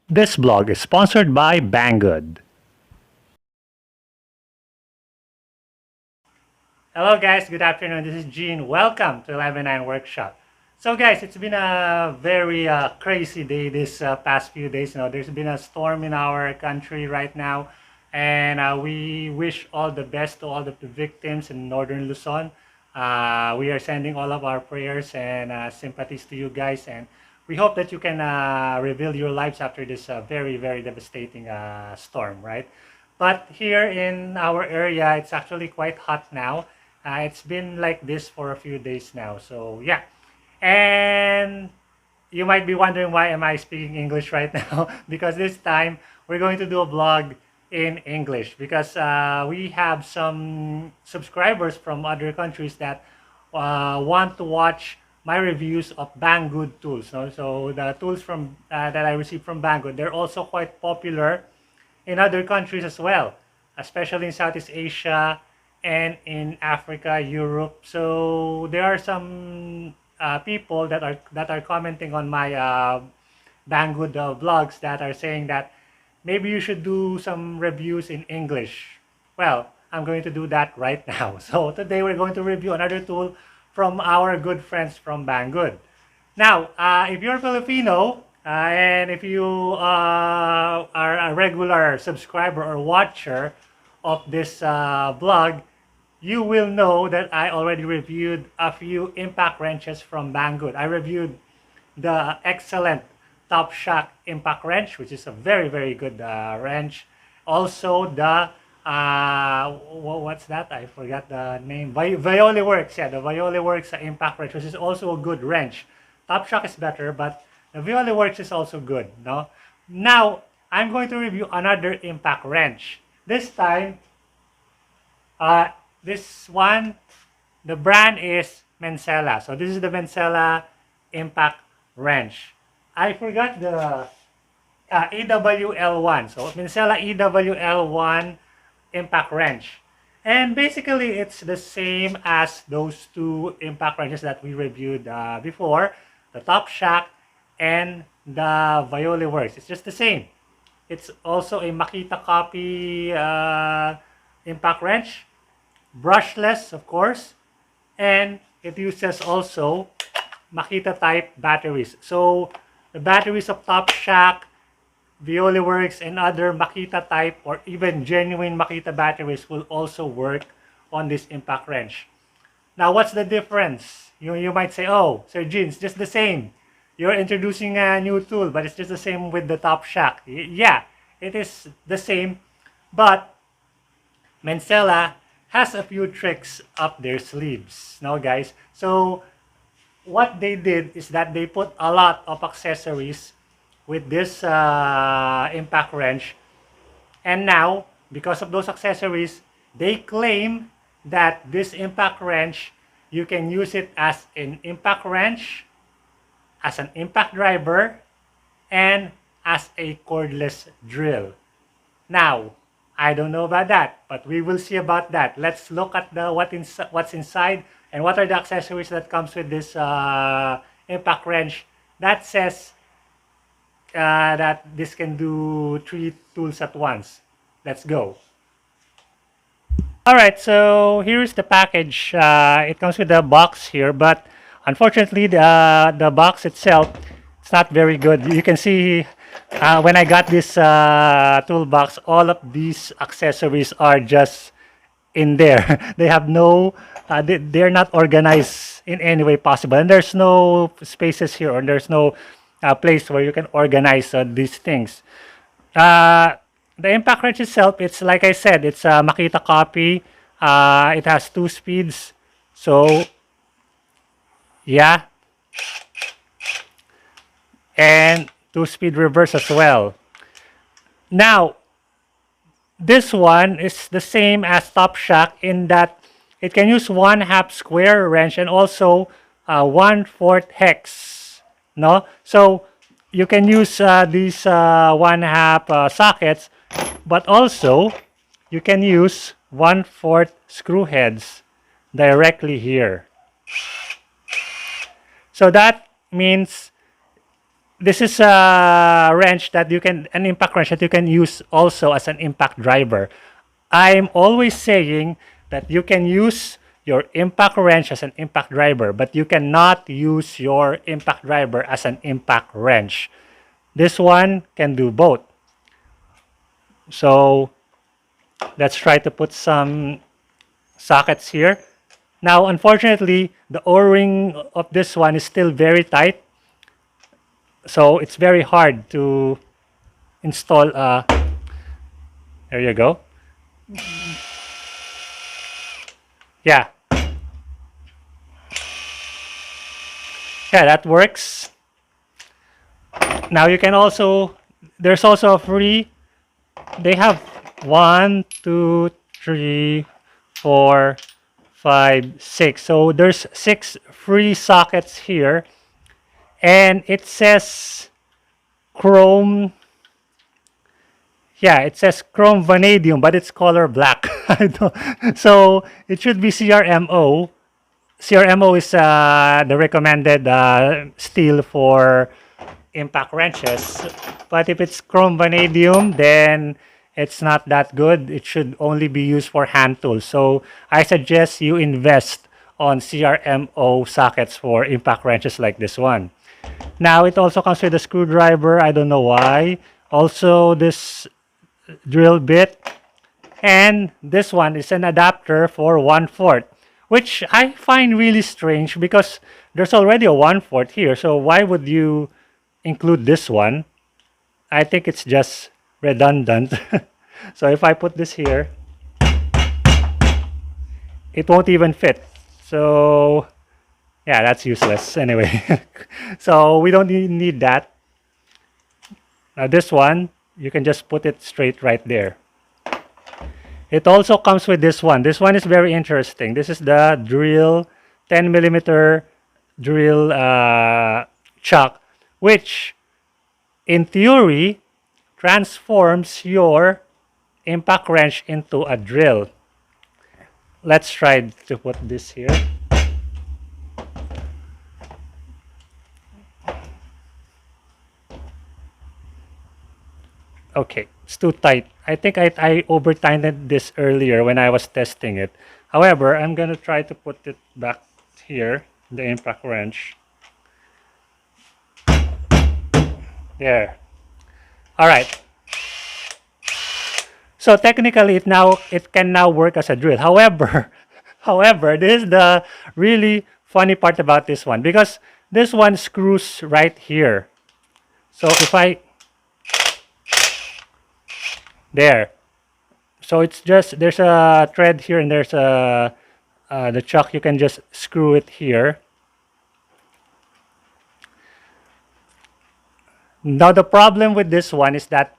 This blog is sponsored by BANGGOOD. Hello guys, good afternoon. This is Gene. Welcome to 11-9 Workshop. So guys, it's been a very crazy day this past few days. There's been a storm in our country right now, and we wish all the best to all the victims in northern Luzon. We are sending all of our prayers and sympathies to you guys, and we hope that you can rebuild your lives after this very, very devastating storm, right? But here in our area, it's actually quite hot now. It's been like this for a few days now. So yeah. And you might be wondering why am I speaking English right now? Because this time we're going to do a vlog in English because we have some subscribers from other countries that want to watch my reviews of BANGGOOD tools. So the tools from that I received from BANGGOOD, they're also quite popular in other countries as well, especially in Southeast Asia and in Africa, Europe. So there are some people that are commenting on my Banggood vlogs that are saying that maybe you should do some reviews in English. Well, I'm going to do that right now. So today we're going to review another tool from our good friends from Banggood. Now, if you're Filipino and if you are a regular subscriber or watcher of this vlog, you will know that I already reviewed a few impact wrenches from Banggood. I reviewed the excellent Top Shock impact wrench, which is a very, very good wrench. Also, the what's that? I forgot the name. Violi Works, yeah, the Violi Works impact wrench, which is also a good wrench. Top Shock is better, but the Violi Works is also good. No, now I'm going to review another impact wrench. This time, uh, this one, the brand is Mensela. So this is the Mensela impact wrench. I forgot the EWL1. So Mensela EWL1 impact wrench. And basically, it's the same as those two impact wrenches that we reviewed before, the Top Shock and the Violi Works. It's just the same. It's also a Makita copy impact wrench, brushless, of course, and it uses also Makita type batteries. So the batteries of Top Shock, Violi Works, and other Makita type or even genuine Makita batteries will also work on this impact wrench. Now, what's the difference? You might say, oh, Sir Gene, it's just the same. You're introducing a new tool, but it's just the same with the Top Shock. Yeah, it is the same, but Mensela has a few tricks up their sleeves. Now, guys, so what they did is that they put a lot of accessories with this impact wrench, and now because of those accessories, they claim that this impact wrench, you can use it as an impact wrench, as an impact driver, and as a cordless drill. Now, I don't know about that, but we will see about that. Let's look at what's inside and what are the accessories that comes with this impact wrench that says that this can do 3 tools at once. Let's go. All right, so here's the package. It comes with a box here, but unfortunately, the box itself, it's not very good. You can see when I got this toolbox, all of these accessories are just in there. They have no, they're not organized in any way possible, and there's no spaces here, or there's no place where you can organize these things. Uh, the impact wrench itself, it's like I said, it's a Makita copy. It has 2 speeds. So, yeah. And 2-speed reverse as well. Now, this one is the same as Top Shock in that it can use 1/2 square wrench and also 1/4 hex. No? So, you can use these 1/2 sockets, but also you can use 1/4 screw heads directly here. So that means this is a wrench that you can, an impact wrench that you can use also as an impact driver. I'm always saying that you can use your impact wrench as an impact driver, but you cannot use your impact driver as an impact wrench. This one can do both. So let's try to put some sockets here. Now, unfortunately, the O-ring of this one is still very tight. So it's very hard to install. There you go. Yeah. Yeah, that works. Now you can also, there's also a free, they have 1, 2, 3, 4, 5, 6. So there's 6 free sockets here. And it says chrome, yeah, it says chrome vanadium, but it's color black. So it should be CRMO. CRMO is the recommended steel for impact wrenches. But if it's chrome vanadium, then it's not that good. It should only be used for hand tools. So I suggest you invest on CRMO sockets for impact wrenches like this one. Now it also comes with a screwdriver. I don't know why. Also this drill bit. And this one is an adapter for 1/4, which I find really strange because there's already a 1/4 here. So why would you include this one? I think it's just redundant. So if I put this here, it won't even fit. So yeah, that's useless anyway. So we don't need that. Now this one, you can just put it straight right there. It also comes with this one. This one is very interesting. This is the drill, 10mm drill chuck, which in theory transforms your impact wrench into a drill. Let's try to put this here. Okay, it's too tight. I think I over-tightened this earlier when I was testing it. However, I'm going to try to put it back here, the impact wrench. There. All right. So technically, it can now work as a drill. However, this is the really funny part about this one, because this one screws right here. So if I there, so it's just, there's a thread here and there's a the chuck. You can just screw it here. Now the problem with this one is that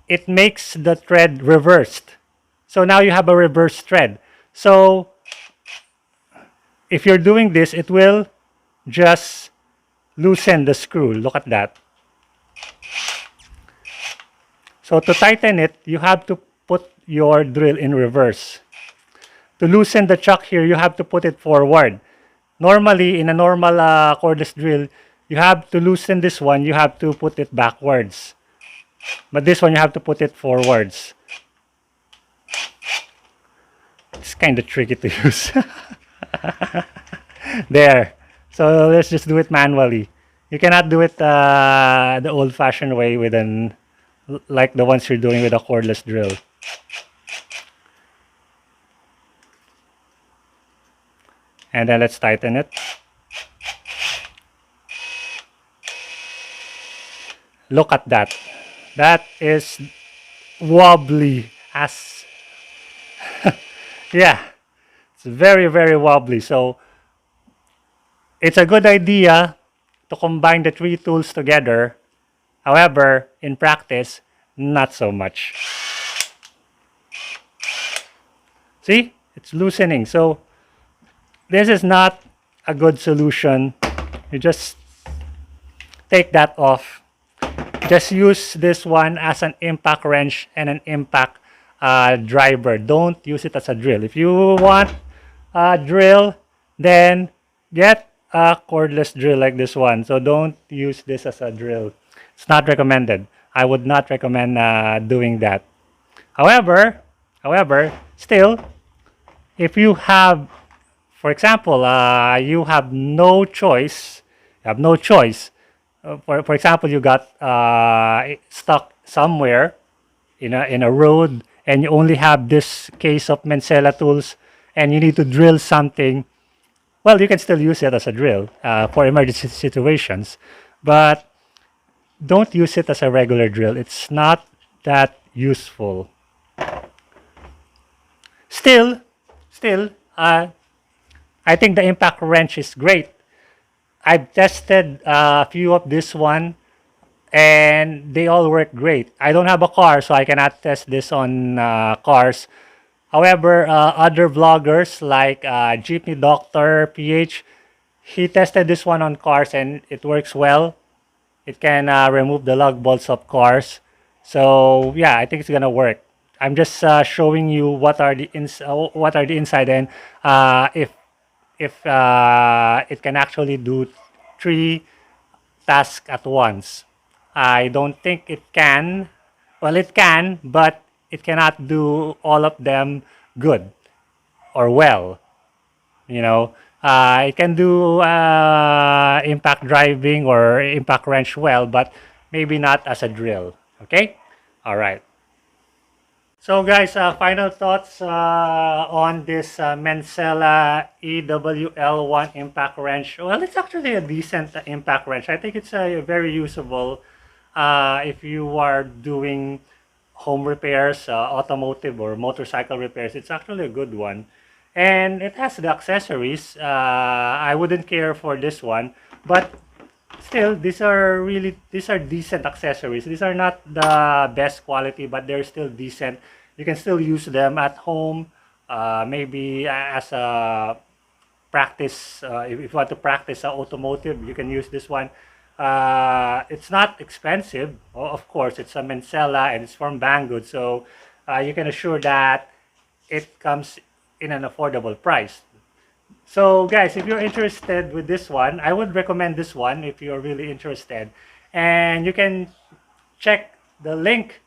it makes the thread reversed. So now you have a reverse thread. So if you're doing this, it will just loosen the screw. Look at that. So to tighten it, you have to put your drill in reverse. To loosen the chuck here, you have to put it forward. Normally, in a normal cordless drill, you have to loosen this one, you have to put it backwards. But this one, you have to put it forwards. It's kind of tricky to use. There. So let's just do it manually. You cannot do it the old-fashioned way with an, like the ones you're doing with a cordless drill. And then let's tighten it. Look at that. That is wobbly as yeah, it's very, very wobbly. So it's a good idea to combine the 3 tools together. However, in practice, not so much. See, it's loosening. So this is not a good solution. You just take that off. Just use this one as an impact wrench and an impact driver. Don't use it as a drill. If you want a drill, then get a cordless drill like this one. So don't use this as a drill. It's not recommended. I would not recommend doing that. However, still, if you have, for example, you have no choice, you have no choice. For example, you got stuck somewhere in a road, and you only have this case of Mensela tools, and you need to drill something. Well, you can still use it as a drill for emergency situations, but don't use it as a regular drill. It's not that useful. Still, still, I think the impact wrench is great. I've tested a few of this one, and they all work great. I don't have a car, so I cannot test this on cars. However, other vloggers like Jeepney Doctor PH, he tested this one on cars and it works well. It can remove the lug bolts of cars. So yeah, I think it's gonna work. I'm just showing you what are the inside, and if it can actually do 3 tasks at once. I don't think it can. Well, it can, but it cannot do all of them good or well. You know, it can do impact driving or impact wrench well, but maybe not as a drill. Okay? All right. So guys, final thoughts on this Mensela EWL1 impact wrench. Well, it's actually a decent impact wrench. I think it's very usable if you are doing home repairs, automotive or motorcycle repairs. It's actually a good one. And it has the accessories. I wouldn't care for this one, but still, these are decent accessories. These are not the best quality, but they're still decent. You can still use them at home, maybe as a practice. If you want to practice automotive, you can use this one. It's not expensive, of course. It's a Mensela and it's from BANGGOOD, so you can assure that it comes in an affordable price. So guys, if you're interested with this one, I would recommend this one if you're really interested. And you can check the link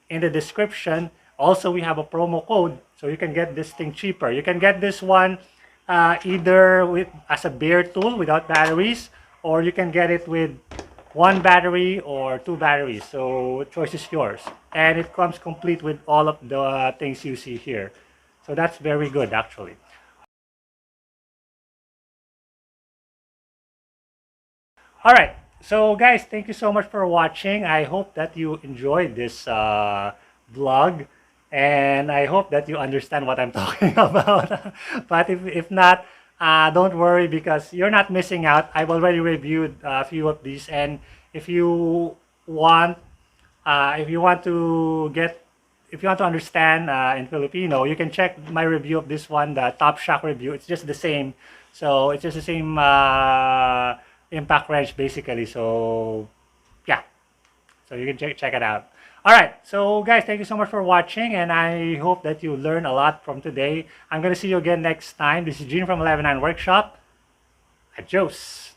in the description. Also, we have a promo code, so you can get this thing cheaper. You can get this one either as a bare tool without batteries, or you can get it with 1 battery or 2 batteries. So choice is yours. And it comes complete with all of the things you see here. So that's very good actually. All right. So guys, thank you so much for watching. I hope that you enjoyed this vlog, and I hope that you understand what I'm talking about. But if not, don't worry, because you're not missing out. I've already reviewed a few of these, and if you want, if you want to get, if you want to understand in Filipino, you can check my review of this one, the Top Shock review. It's just the same. So it's just the same impact wrench basically. So yeah, so you can check it out. All right, so guys, thank you so much for watching, and I hope that you learned a lot from today. I'm gonna see you again next time. This is Gene from 119 Workshop. Adios.